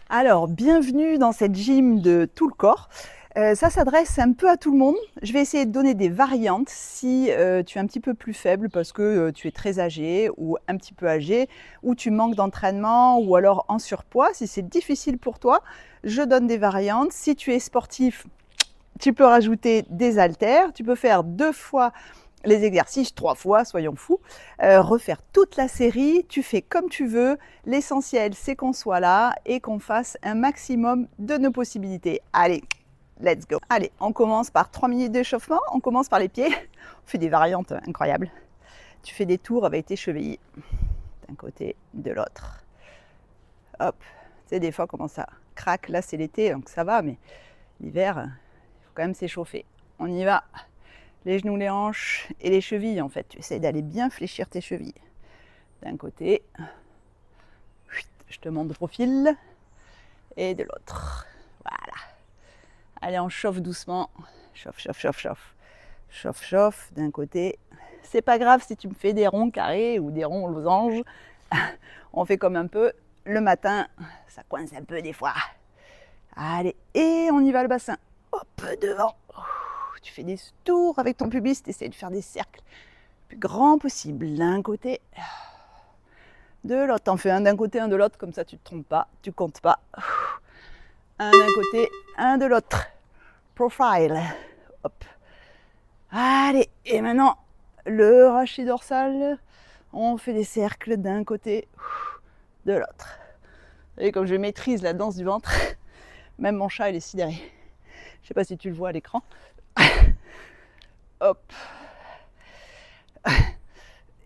Alors, bienvenue dans cette gym de tout le corps. Ça s'adresse un peu à tout le monde. Je vais essayer de donner des variantes si tu es un petit peu plus faible parce que tu es très âgé ou un petit peu âgé, ou tu manques d'entraînement ou alors en surpoids. Si c'est difficile pour toi, je donne des variantes. Si tu es sportif, tu peux rajouter des haltères. Tu peux faire 2 fois les exercices, 3 fois, soyons fous, refaire toute la série, tu fais comme tu veux, l'essentiel c'est qu'on soit là et qu'on fasse un maximum de nos possibilités. Allez, let's go. Allez, on commence par 3 minutes d'échauffement, on commence par les pieds, on fait des variantes incroyables. Tu fais des tours avec tes chevilles, d'un côté, de l'autre. Hop, tu sais des fois comment ça craque, là c'est l'été donc ça va, mais l'hiver, il faut quand même s'échauffer. On y va. Les genoux, les hanches et les chevilles en fait. Tu essayes d'aller bien fléchir tes chevilles. D'un côté, je te montre de profil, et de l'autre. Voilà. Allez, on chauffe doucement. Chauffe, chauffe, chauffe, chauffe. Chauffe, chauffe, d'un côté. C'est pas grave si tu me fais des ronds carrés ou des ronds losanges. On fait comme un peu le matin. Ça coince un peu des fois. Allez, et on y va le bassin. Hop, devant. Tu fais des tours avec ton pubis, tu essaies de faire des cercles le plus grand possible. D'un côté, de l'autre. T'en fais un d'un côté, un de l'autre, comme ça tu ne te trompes pas, tu comptes pas. Un d'un côté, un de l'autre. Profile. Hop. Allez, et maintenant, le rachis dorsal. On fait des cercles d'un côté, de l'autre. Vous voyez, comme je maîtrise la danse du ventre, même mon chat, il est sidéré. Je ne sais pas si tu le vois à l'écran. Hop.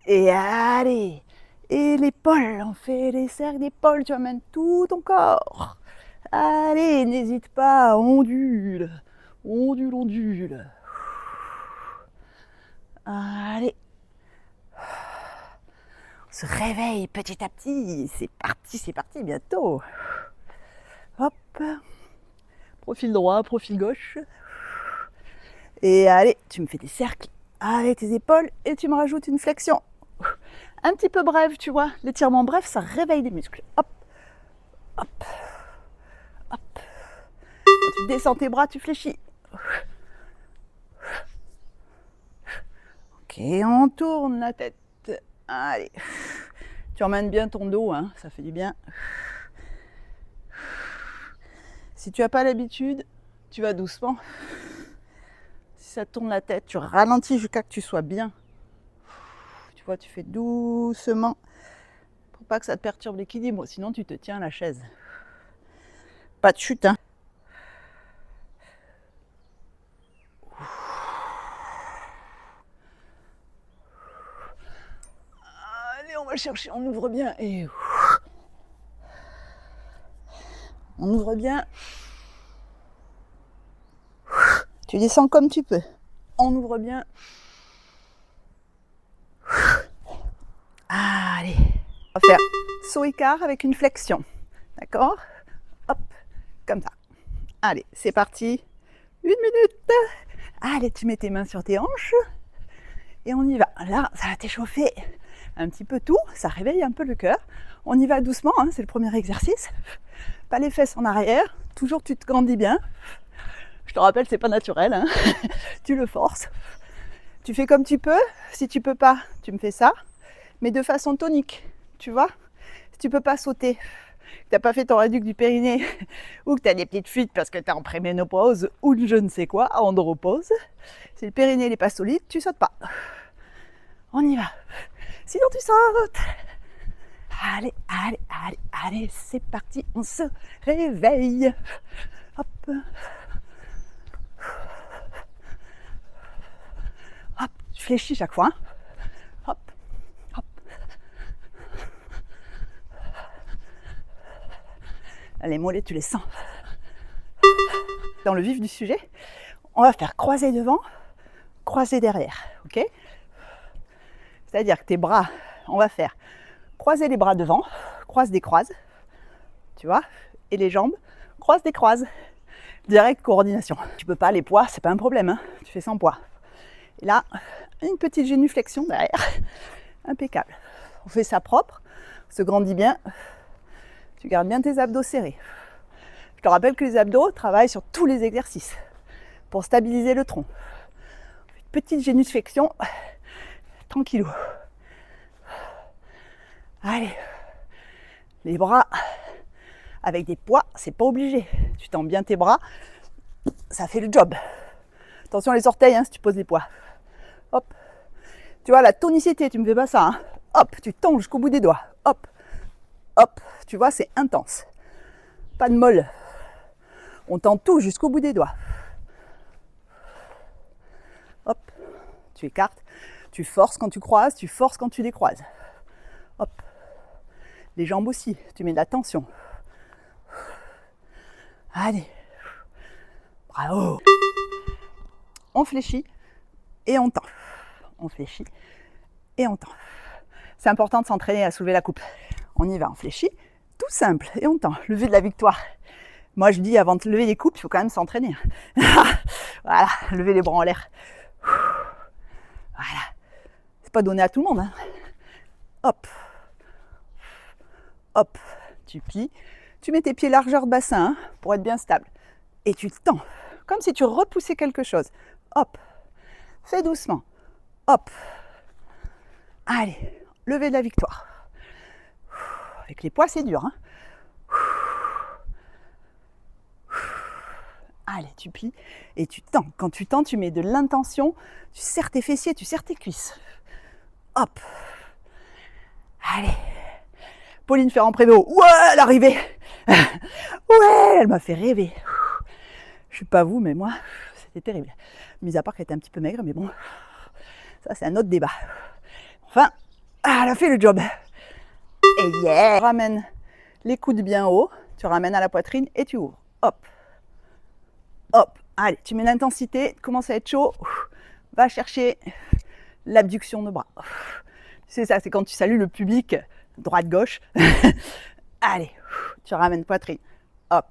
Et allez. Et l'épaule, on fait les cercles d'épaule, tu amènes tout ton corps. Allez, n'hésite pas, ondule. Ondule, ondule. Allez. On se réveille petit à petit. C'est parti, bientôt. Hop. Profil droit, profil gauche. Et allez, tu me fais des cercles avec tes épaules et tu me rajoutes une flexion. Un petit peu bref, tu vois. L'étirement bref, ça réveille les muscles. Hop, hop, hop. Quand tu descends tes bras, tu fléchis. Ok, on tourne la tête. Allez. Tu emmènes bien ton dos, hein, ça fait du bien. Si tu n'as pas l'habitude, tu vas doucement. Si ça tourne la tête, tu ralentis jusqu'à que tu sois bien. Tu vois, tu fais doucement pour pas que ça te perturbe l'équilibre, sinon tu te tiens à la chaise. Pas de chute, hein. Allez, on va chercher, on ouvre bien et on ouvre bien. Tu descends comme tu peux. On ouvre bien. Allez, on va faire saut écart avec une flexion. D'accord? Hop, comme ça. Allez, c'est parti. 1 minute. Allez, tu mets tes mains sur tes hanches. Et on y va. Là, ça va t'échauffer un petit peu tout. Ça réveille un peu le cœur. On y va doucement, hein, c'est le premier exercice. Pas les fesses en arrière. Toujours, tu te grandis bien. Je te rappelle, c'est pas naturel. Hein. Tu le forces. Tu fais comme tu peux. Si tu peux pas, tu me fais ça. Mais de façon tonique, tu vois. Si tu peux pas sauter, que tu n'as pas fait ton réduc du périnée, ou que tu as des petites fuites parce que tu es en préménopause, ou je ne sais quoi, andropause, si le périnée n'est pas solide, tu sautes pas. On y va. Sinon tu sautes. Allez, allez, allez, allez, c'est parti, on se réveille. Hop. Hop, tu fléchis chaque fois. Hein. Hop, hop. Les mollets, tu les sens. Dans le vif du sujet, on va faire croiser devant, croiser derrière, ok? C'est-à-dire que tes bras, on va faire croiser les bras devant, croise des croises, tu vois, et les jambes, croise des croises. Direct coordination. Tu peux pas les poids, c'est pas un problème, hein, tu fais sans poids. Et là, une petite génuflexion derrière, impeccable. On fait ça propre, on se grandit bien, tu gardes bien tes abdos serrés. Je te rappelle que les abdos travaillent sur tous les exercices pour stabiliser le tronc. Petite génuflexion, tranquillou. Allez, les bras avec des poids, c'est pas obligé. Tu tends bien tes bras, ça fait le job. Attention les orteils hein, si tu poses les poids. Hop. Tu vois la tonicité, tu me fais pas ça. Hein. Hop, tu tends jusqu'au bout des doigts. Hop, hop. Tu vois, c'est intense. Pas de molle. On tend tout jusqu'au bout des doigts. Hop, tu écartes. Tu forces quand tu croises, tu forces quand tu décroises. Hop. Les jambes aussi, tu mets de la tension. Allez. Bravo. On fléchit et on tend. On fléchit et on tend. C'est important de s'entraîner à soulever la coupe. On y va, on fléchit. Tout simple et on tend. Lever de la victoire. Moi je dis avant de lever les coupes, il faut quand même s'entraîner. Voilà, lever les bras en l'air. Voilà. C'est pas donné à tout le monde. Hein. Hop. Hop. Tu plies. Tu mets tes pieds largeur de bassin hein, pour être bien stable. Et tu tends. Comme si tu repoussais quelque chose. Hop. Fais doucement. Hop. Allez. Lever de la victoire. Avec les poids, c'est dur. Hein. Allez, tu plies et tu tends. Quand tu tends, tu mets de l'intention. Tu serres tes fessiers, tu serres tes cuisses. Hop. Allez. Pauline Ferrand-Prévot. Ouais, l'arrivée. Ouais, elle m'a fait rêver. Je suis pas vous, mais moi, c'était terrible. Mis à part qu'elle était un petit peu maigre, mais bon, ça c'est un autre débat. Enfin, elle a fait le job. Et yeah. Tu ramènes les coudes bien haut, tu ramènes à la poitrine et tu ouvres. Hop. Hop. Allez, tu mets l'intensité, commence à être chaud. Va chercher l'abduction de bras. C'est ça, c'est quand tu salues le public, droite-gauche. Allez, tu ramènes poitrine. Hop.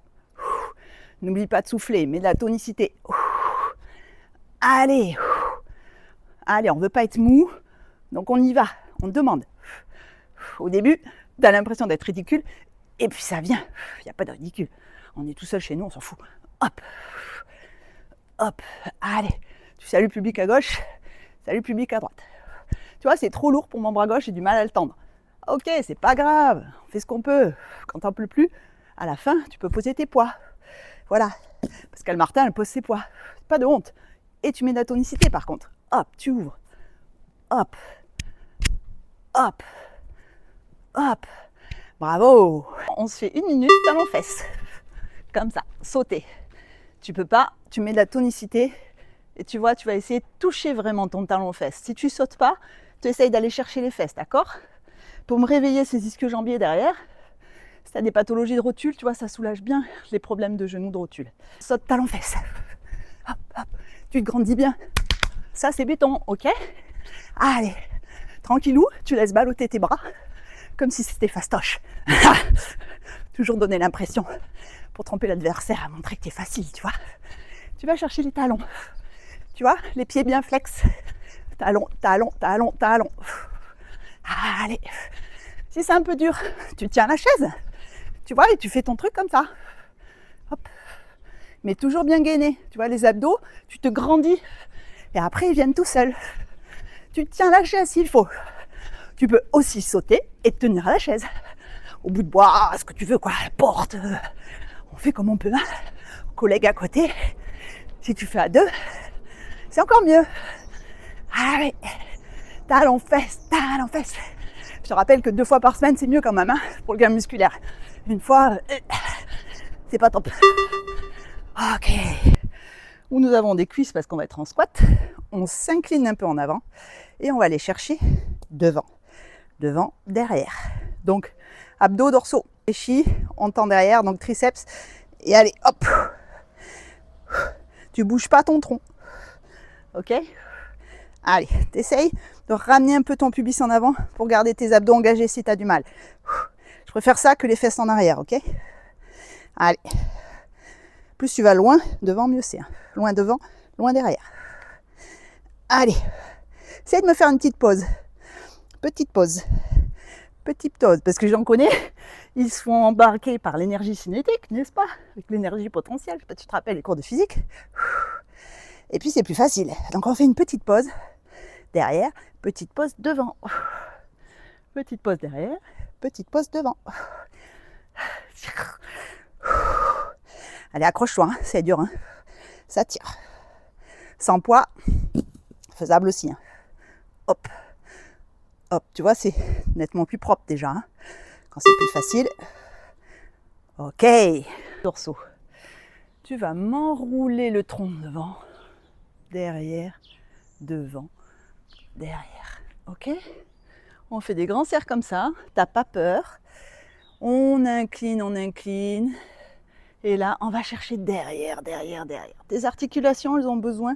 N'oublie pas de souffler, mets de la tonicité. Allez. Allez, on ne veut pas être mou, donc on y va, on demande. Au début, tu as l'impression d'être ridicule, et puis ça vient. Il n'y a pas de ridicule. On est tout seul chez nous, on s'en fout. Hop. Hop. Allez. Tu salues le public à gauche, salut le public à droite. Tu vois, c'est trop lourd pour mon bras gauche, j'ai du mal à le tendre. Ok, c'est pas grave, on fait ce qu'on peut. Quand t'en peux plus, à la fin, tu peux poser tes poids. Voilà. Pascal Martin, elle pose ses poids. Pas de honte. Et tu mets de la tonicité par contre. Hop, tu ouvres. Hop. Hop. Hop. Bravo. On se fait 1 minute talons-fesses. Comme ça, sauter. Tu peux pas, tu mets de la tonicité et tu vois, tu vas essayer de toucher vraiment ton talon-fesse. Si tu sautes pas, tu essayes d'aller chercher les fesses, d'accord? Pour me réveiller ces ischio-jambiers derrière, si tu as des pathologies de rotule, tu vois, ça soulage bien les problèmes de genoux, de rotule. Saute talon-fesse. Hop, hop. Tu te grandis bien. Ça, c'est béton, ok? Allez, tranquillou, tu laisses balloter tes bras comme si c'était fastoche. Toujours donner l'impression pour tromper l'adversaire, à montrer que t'es facile, tu vois. Tu vas chercher les talons. Tu vois, les pieds bien flex. Talons, talons, talons, talons. Allez. Si c'est un peu dur, tu tiens la chaise. Tu vois, et tu fais ton truc comme ça. Hop. Mais toujours bien gainé. Tu vois, les abdos, tu te grandis. Et après, ils viennent tout seuls. Tu tiens la chaise s'il faut. Tu peux aussi sauter et tenir à la chaise. Au bout de bois, ce que tu veux, quoi, la porte. On fait comme on peut. Hein. Collègue à côté. Si tu fais à 2, c'est encore mieux. Allez, talons fesses, talons fesses. Je te rappelle que 2 fois par semaine, c'est mieux quand même, hein, pour le gain musculaire. Une fois, c'est pas top. Ok. Où nous avons des cuisses parce qu'on va être en squat. On s'incline un peu en avant et on va aller chercher devant. Devant, derrière. Donc, abdos, dorsaux. Fléchis, on tend derrière, donc triceps. Et allez, hop. Tu bouges pas ton tronc. Ok? Allez, t'essayes de ramener un peu ton pubis en avant pour garder tes abdos engagés si tu as du mal. Je préfère ça que les fesses en arrière, ok? Allez. Plus tu vas loin, devant, mieux c'est. Loin devant, loin derrière. Allez. Essaye de me faire une petite pause. Petite pause. Petite pause, parce que j'en connais, ils sont embarqués par l'énergie cinétique, n'est-ce pas? Avec l'énergie potentielle, je sais pas si tu te rappelles les cours de physique. Et puis c'est plus facile. Donc on fait une petite pause derrière, petite pause devant. Petite pause derrière, petite pause devant. Allez, accroche-toi, hein, c'est dur, hein. Ça tire. Sans poids, faisable aussi. Hein. Hop. Hop, tu vois, c'est nettement plus propre déjà. Hein. Quand c'est plus facile. Ok. Torso. Tu vas m'enrouler le tronc devant, derrière, devant, derrière. Ok? On fait des grands cercles comme ça. T'as pas peur. On incline, on incline. Et là, on va chercher derrière, derrière, derrière. Tes articulations, elles ont besoin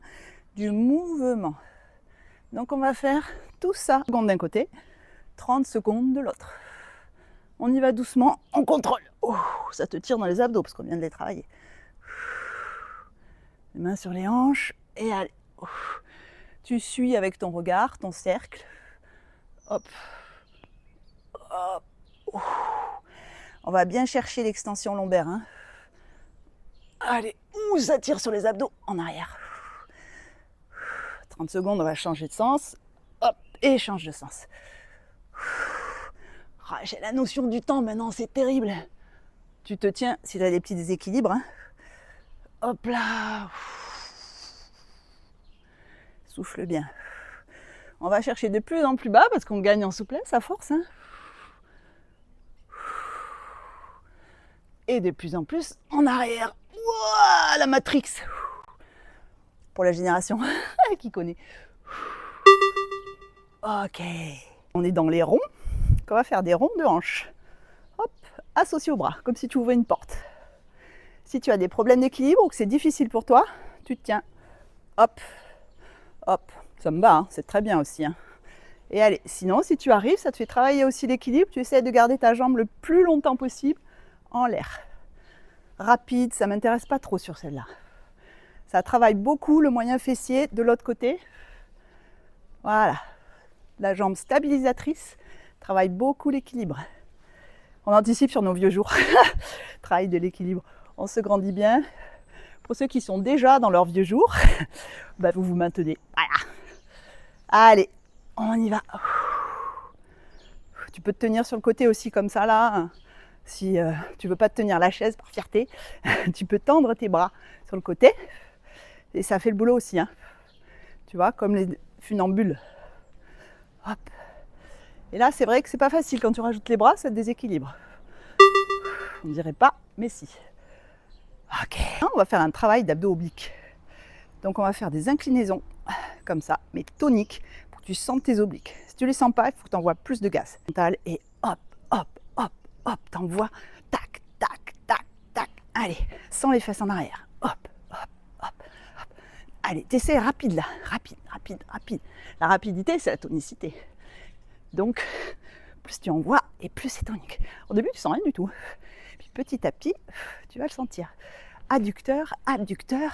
du mouvement. Donc on va faire tout ça. 30 secondes d'un côté, 30 secondes de l'autre. On y va doucement, on contrôle. Oh, ça te tire dans les abdos parce qu'on vient de les travailler. Les mains sur les hanches et allez. Oh. Tu suis avec ton regard, ton cercle. Hop. Hop. Oh. On va bien chercher l'extension lombaire. Hein. Allez, ouh, ça tire sur les abdos en arrière. 30 secondes, on va changer de sens. Hop, et change de sens. Ah, j'ai la notion du temps maintenant, c'est terrible. Tu te tiens si tu as des petits déséquilibres. Hein. Hop là. Souffle bien. On va chercher de plus en plus bas parce qu'on gagne en souplesse à force. Hein. Et de plus en plus en arrière. Ouah, la Matrix. Pour la génération qui connaît. Ok. On est dans les ronds. On va faire des ronds de hanches. Hop, associés au bras, comme si tu ouvrais une porte. Si tu as des problèmes d'équilibre ou que c'est difficile pour toi, tu te tiens. Hop, hop. Ça me va, hein, c'est très bien aussi. Hein. Et allez, sinon, si tu arrives, ça te fait travailler aussi l'équilibre. Tu essaies de garder ta jambe le plus longtemps possible en l'air. Rapide, ça ne m'intéresse pas trop sur celle-là. Ça travaille beaucoup le moyen fessier de l'autre côté. Voilà. La jambe stabilisatrice travaille beaucoup l'équilibre. On anticipe sur nos vieux jours. Travail de l'équilibre. On se grandit bien. Pour ceux qui sont déjà dans leurs vieux jours, bah vous vous maintenez. Voilà. Allez, on y va. Tu peux te tenir sur le côté aussi comme ça là. Si tu ne veux pas te tenir la chaise par fierté, tu peux tendre tes bras sur le côté. Et ça fait le boulot aussi. Hein. Tu vois, comme les funambules. Hop. Et là, c'est vrai que c'est pas facile. Quand tu rajoutes les bras, ça te déséquilibre. On ne dirait pas, mais si. Ok. On va faire un travail d'abdos obliques. Donc, on va faire des inclinaisons, comme ça, mais toniques, pour que tu sentes tes obliques. Si tu ne les sens pas, il faut que tu envoies plus de gaz. Et hop, hop, hop, hop, t'envoies, tac, tac, tac, tac. Allez, sans les fesses en arrière. Hop, hop, hop, hop. Allez, t'essaies rapide là. Rapide, rapide, rapide. La rapidité, c'est la tonicité. Donc, plus tu envoies et plus c'est tonique. Au début, tu sens rien du tout. Puis petit à petit, tu vas le sentir. Adducteur, adducteur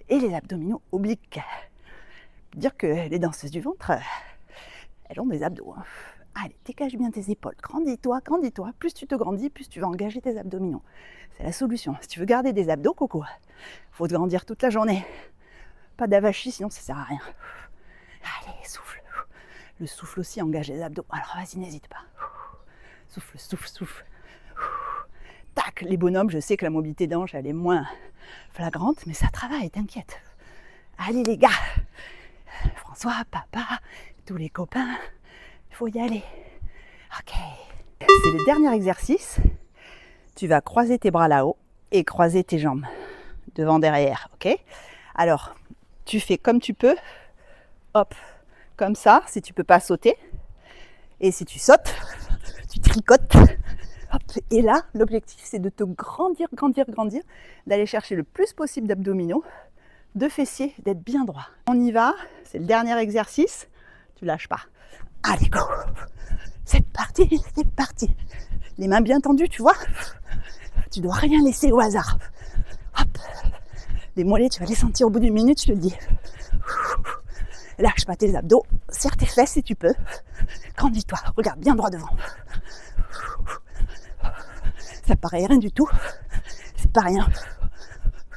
et les abdominaux obliques. Dire que les danseuses du ventre, elles ont des abdos. Hein. Allez, dégage bien tes épaules. Grandis-toi, grandis-toi. Plus tu te grandis, plus tu vas engager tes abdominaux. C'est la solution. Si tu veux garder des abdos, coco, faut te grandir toute la journée. Pas d'avachi, sinon ça sert à rien. Allez, souffle. Le souffle aussi engage les abdos. Alors vas-y, n'hésite pas. Souffle, souffle, souffle. Tac, les bonhommes, je sais que la mobilité d'hanche, elle est moins flagrante, mais ça travaille, t'inquiète. Allez les gars, François, papa, tous les copains, il faut y aller. Ok. C'est le dernier exercice. Tu vas croiser tes bras là-haut et croiser tes jambes devant, derrière, ok? Alors, tu fais comme tu peux. Hop. Comme ça, si tu ne peux pas sauter. Et si tu sautes, tu tricotes. Hop. Et là, l'objectif, c'est de te grandir, grandir, grandir, d'aller chercher le plus possible d'abdominaux, de fessiers, d'être bien droit. On y va, c'est le dernier exercice. Tu lâches pas. Allez, go. C'est parti, c'est parti. Les mains bien tendues, tu vois. Tu dois rien laisser au hasard. Hop. Les mollets, tu vas les sentir au bout d'une minute, je te le dis. Lâche pas tes abdos, serre tes fesses si tu peux. Grandis-toi, regarde bien droit devant. Ça paraît rien du tout. C'est pas rien.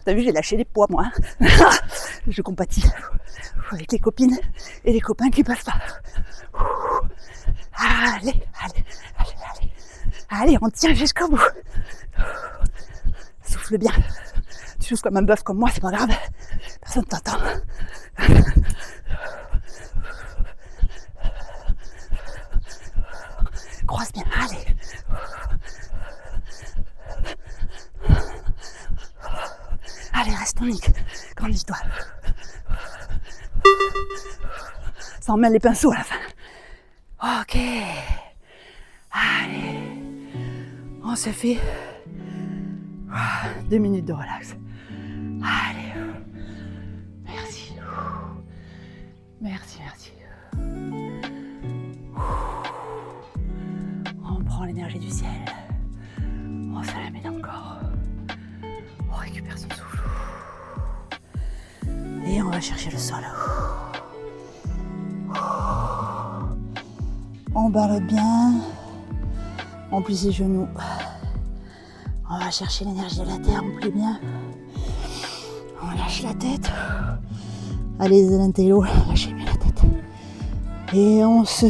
T'as vu, j'ai lâché les poids, moi. Je compatis avec les copines et les copains qui passent pas. Allez, allez, allez, allez. Allez, on tient jusqu'au bout. Souffle bien. Tu souffles comme un bœuf comme moi, c'est pas grave. Personne t'entend. Croise bien, allez. Allez, reste tonique. Grandis-toi. Ça emmène les pinceaux à la fin. Ok. Allez. On se fait 2 minutes de relax. Allez. Merci. Merci, merci. On prend l'énergie du ciel. On se la met dans le corps. On récupère son souffle. Et on va chercher le sol. On ballotte bien. On plie ses genoux. On va chercher l'énergie de la terre, on plie bien. On lâche la tête. Allez, l'intello, lâchez bien la tête. Et on se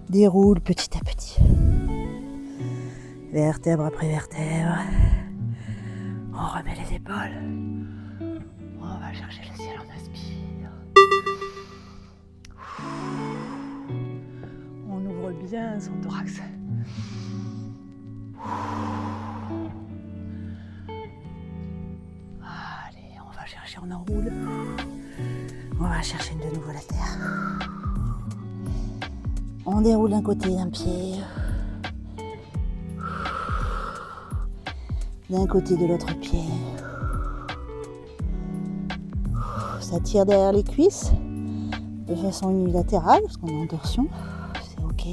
déroule petit à petit. Vertèbre après vertèbre. On remet les épaules. On va chercher le ciel, on inspire. On ouvre bien son thorax. Allez, on va chercher, on enroule. On va chercher de nouveau la terre. On déroule d'un côté d'un pied. D'un côté de l'autre pied. Ça tire derrière les cuisses de façon unilatérale parce qu'on est en torsion. C'est ok.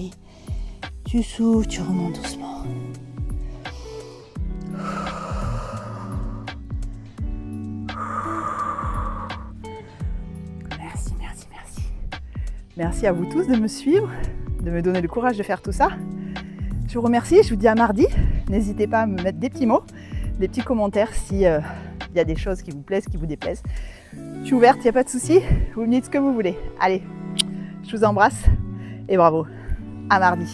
Tu souffles, tu remontes doucement. Merci, merci, merci. Merci à vous tous de me suivre, de me donner le courage de faire tout ça. Je vous remercie, je vous dis à mardi. N'hésitez pas à me mettre des petits mots, des petits commentaires si y a des choses qui vous plaisent, qui vous déplaisent. Je suis ouverte, il n'y a pas de souci. Vous me dites ce que vous voulez. Allez, je vous embrasse et bravo. À mardi.